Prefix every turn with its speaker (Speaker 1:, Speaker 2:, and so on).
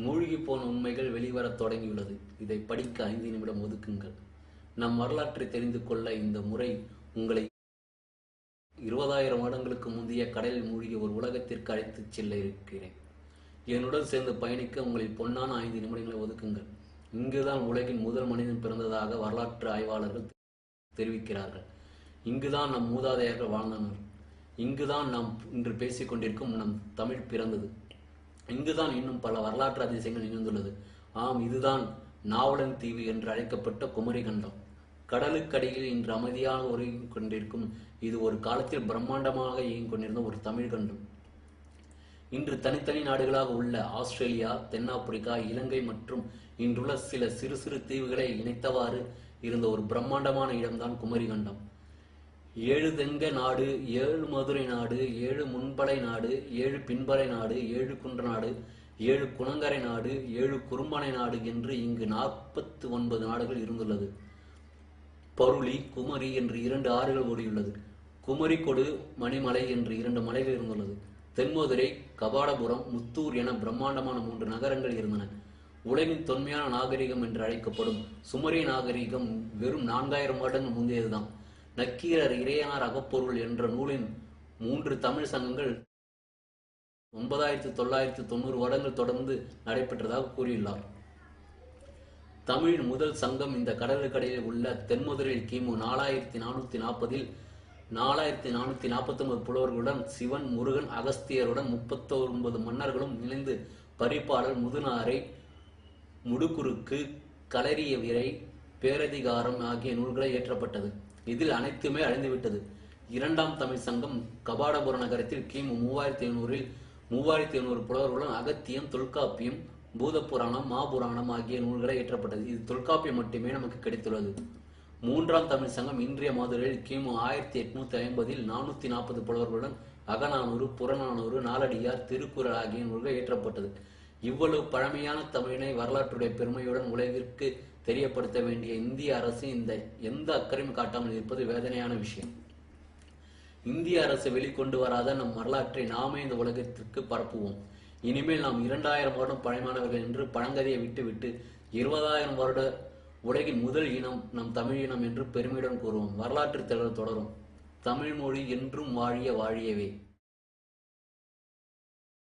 Speaker 1: மூழ்கி போன உண்மைகள் வெளிவரத் தொடங்கியுள்ளது. இதை படிக்க 5 நிமிடம் ஒதுக்குங்கள். நம் வரலாற்றை தெரிந்து கொள்ள இந்த முறை உங்களை 20,000 வருடங்களுக்கு முந்தைய கடலில் மூழ்கிய ஒரு உலகத்திற்கு அழைத்துச் செல்ல இருக்கிறேன். என்னுடன் சேர்ந்து பயணிக்க உங்களின் பொன்னான 5 நிமிடங்களை ஒதுக்குங்கள். இங்குதான் உலகின் முதல் மனிதன் பிறந்ததாக வரலாற்று ஆய்வாளர்கள் தெரிவிக்கிறார்கள். இங்குதான் நம் மூதாதையர்கள் வாழ்ந்தனர். இங்குதான் நாம் இன்று பேசிக் கொண்டிருக்கும் நம் தமிழ் பிறந்தது. இங்குதான் இன்னும் பல வரலாற்று அதிசயங்கள் நிகழ்ந்துள்ளது. ஆம், இதுதான் நாவலன் தீவு என்று அழைக்கப்பட்ட குமரி கண்டம். கடலுக்கடியில் இன்று அமைதியாக உறங்கிக் கொண்டிருக்கும் இது ஒரு காலத்தில் பிரம்மாண்டமாக இயங்கிக் கொண்டிருந்த ஒரு தமிழ் கண்டம். இன்று தனித்தனி நாடுகளாக உள்ள ஆஸ்திரேலியா, தென்னாப்பிரிக்கா, இலங்கை மற்றும் இன்றுள்ள சில சிறு சிறு தீவுகளை இணைத்தவாறு இருந்த ஒரு பிரம்மாண்டமான இடம்தான் குமரி கண்டம். 7 தெங்க நாடு, 7 மதுரை நாடு, 7 முன்படை நாடு, 7 பின்படை நாடு, 7 குன்ற நாடு, 7 குணங்கரை நாடு, 7 குறும்பனை நாடு என்று இங்கு 49 நாடுகள் இருந்துள்ளது. பருளி, குமரி என்று 2 ஆறுகள் ஓடியுள்ளது. குமரி கொடு, மணிமலை என்று 2 மலைகள் இருந்துள்ளது. தென்மதுரை, கபாடபுரம், முத்தூர் என பிரம்மாண்டமான 3 நகரங்கள் இருந்தன. உலகின் தொன்மையான நாகரிகம் என்று அழைக்கப்படும் சுமரிய நாகரிகம் வெறும் 4000 வருடங்கள் முந்தையதுதான். நக்கீரர் இறையனார் அகப்பொருள் என்ற நூலின் 3 தமிழ் சங்கங்கள் 9990 வருடங்கள் தொடர்ந்து நடைபெற்றதாக கூறியுள்ளார். தமிழின் முதல் சங்கம் இந்த கடலுக்கடியில் உள்ள தென்மதுரையில் கிமு 4440 4449 புலவர்களுடன் சிவன், முருகன், அகஸ்தியருடன் 39 மன்னர்களும் இணைந்து பரிபாடல், முதுநாரை, முடுகுறுக்கு, களரிய விரை, பேரதிகாரம் ஆகிய நூல்களை இயற்றப்பட்டது. இதில் அனைத்துமே அழிந்துவிட்டது. 2ஆம் தமிழ் சங்கம் கபாடபுர நகரத்தில் கிமு 3700 புலவர்களுடன் அகத்தியம், தொல்காப்பியம், பூதப்புராணம், மாபுராணம் ஆகிய நூல்களை இயற்றப்பட்டது. இது தொல்காப்பியம் மட்டுமே நமக்கு கிடைத்துள்ளது. 3ஆம் தமிழ் சங்கம் இன்றைய மதுரையில் கிமு 1850 440 புலவர்களுடன் அகநானூறு, புறநானூறு, நாலடியார், திருக்குறள் ஆகிய நூல்கள் இயற்றப்பட்டது. இவ்வளவு பழமையான தமிழினை வரலாற்றுடைய பெருமையுடன் உலகிற்கு தெரியப்படுத்த வேண்டிய இந்திய அரசு எந்த அக்கறையும் காட்டாமல் இருப்பது வேதனையான விஷயம். இந்திய அரசு வெளிக்கொண்டு வராத நம் வரலாற்றை நாமே இந்த உலகத்திற்கு பரப்புவோம். இனிமேல் நாம் 2000 வருடம் பழமையானவர்கள் என்று பழங்கதையை விட்டுவிட்டு 20,000 வருட உலகின் முதல் இனம் நம் தமிழ் இனம் என்று பெருமையுடன் கூறுவோம். வரலாற்று தொடரும். தமிழ் மொழி என்றும் வாழிய வாழியவே.